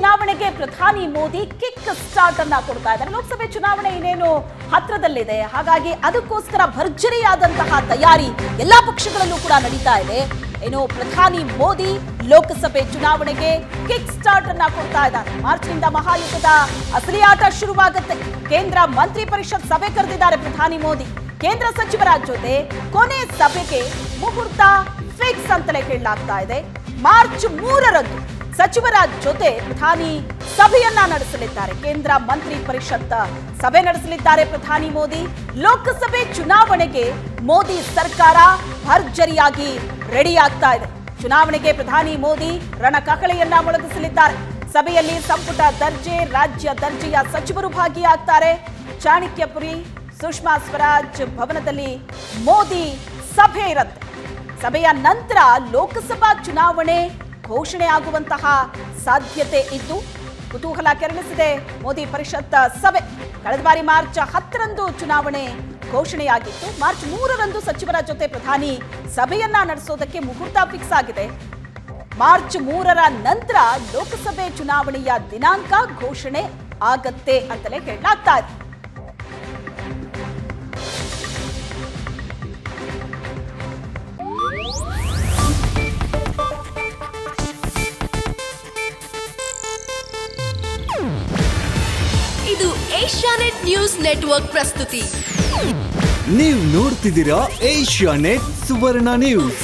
ಚುನಾವಣೆಗೆ ಪ್ರಧಾನಿ Modi kick start ಅನ್ನ ಕೊಡ್ತಾ ಇದ್ದಾರೆ. ಲೋಕಸಭೆ ಚುನಾವಣೆ ಇನ್ನೇನು ಹತ್ರದಲ್ಲಿದೆ, ಹಾಗಾಗಿ ಅದಕ್ಕೋಸ್ಕರ ಭರ್ಜರಿಯಾದಂತಹ ತಯಾರಿ ಎಲ್ಲಾ ಪಕ್ಷಗಳಲ್ಲೂ ಕೂಡ ನಡೀತಾ ಇದೆ. ಏನು ಪ್ರಧಾನಿ ಮೋದಿ ಲೋಕಸಭೆ ಚುನಾವಣೆಗೆ ಕಿಕ್ ಸ್ಟಾರ್ಟ್ ಅನ್ನ ಕೊಡ್ತಾ ಇದ್ದಾರೆ. ಮಾರ್ಚ್ನಿಂದ ಮಹಾಯುದ್ಧದ ಅಸಲಿ ಆಟ ಶುರುವಾಗುತ್ತೆ. ಕೇಂದ್ರ ಮಂತ್ರಿ ಪರಿಷತ್ ಸಭೆ ಕರೆದಿದ್ದಾರೆ ಪ್ರಧಾನಿ ಮೋದಿ. ಕೇಂದ್ರ ಸಚಿವರ ಜೊತೆ ಕೊನೆ ಸಭೆಗೆ ಮುಹೂರ್ತ ಫಿಕ್ಸ್ ಅಂತಲೇ ಹೇಳಲಾಗ್ತಾ ಇದೆ. ಮಾರ್ಚ್ 3ರಂದು ಸಚಿವರ ಜೊತೆ ಪ್ರಧಾನಿ ಸಭೆಯನ್ನ ನಡೆಸಲಿದ್ದಾರೆ. ಕೇಂದ್ರ ಮಂತ್ರಿ ಪರಿಷತ್ ಸಭೆ ನಡೆಸಲಿದ್ದಾರೆ ಪ್ರಧಾನಿ ಮೋದಿ. ಲೋಕಸಭೆ ಚುನಾವಣೆಗೆ ಮೋದಿ ಸರ್ಕಾರ ಭರ್ಜರಿಯಾಗಿ ರೆಡಿ ಆಗ್ತಾ ಇದೆ. ಚುನಾವಣೆಗೆ ಪ್ರಧಾನಿ ಮೋದಿ ರಣಕಹಳೆಯನ್ನ ಮೊಳಗಿಸಲಿದ್ದಾರೆ. ಸಭೆಯಲ್ಲಿ ಸಂಪುಟ ದರ್ಜೆ, ರಾಜ್ಯ ದರ್ಜೆಯ ಸಚಿವರು ಭಾಗಿಯಾಗ್ತಾರೆ. ಚಾಣಕ್ಯಪುರಿ ಸುಷ್ಮಾ ಸ್ವರಾಜ್ ಭವನದಲ್ಲಿ ಮೋದಿ ಸಭೆ ಇರುತ್ತೆ. ಸಭೆಯ ನಂತರ ಲೋಕಸಭಾ ಚುನಾವಣೆ ಘೋಷಣೆ ಆಗುವಂತಹ ಸಾಧ್ಯತೆ ಇದ್ದು ಕುತೂಹಲ ಕೆರಳಿಸಿದೆ ಮೋದಿ ಪರಿಷತ್ ಸಭೆ. ಕಳೆದ ಬಾರಿ ಮಾರ್ಚ್ 10ರಂದು ಚುನಾವಣೆ ಘೋಷಣೆಯಾಗಿತ್ತು. ಮಾರ್ಚ್ 3ರಂದು ಸಚಿವರ ಜೊತೆ ಪ್ರಧಾನಿ ಸಭೆಯನ್ನ ನಡೆಸೋದಕ್ಕೆ ಮುಹೂರ್ತ ಫಿಕ್ಸ್ ಆಗಿದೆ. ಮಾರ್ಚ್ 3ರ ನಂತರ ಲೋಕಸಭೆ ಚುನಾವಣೆಯ ದಿನಾಂಕ ಘೋಷಣೆ ಆಗತ್ತೆ ಅಂತಲೇ ಹೇಳಲಾಗ್ತಾ ಇದೆ. ಇದು ಏಷ್ಯಾನೆಟ್ ನ್ಯೂಸ್ ನೆಟ್ವರ್ಕ್ ಪ್ರಸ್ತುತಿ. ನೀವು ನೋಡ್ತಿದ್ದೀರಾ ಏಷ್ಯಾನೆಟ್ ಸುವರ್ಣ ನ್ಯೂಸ್.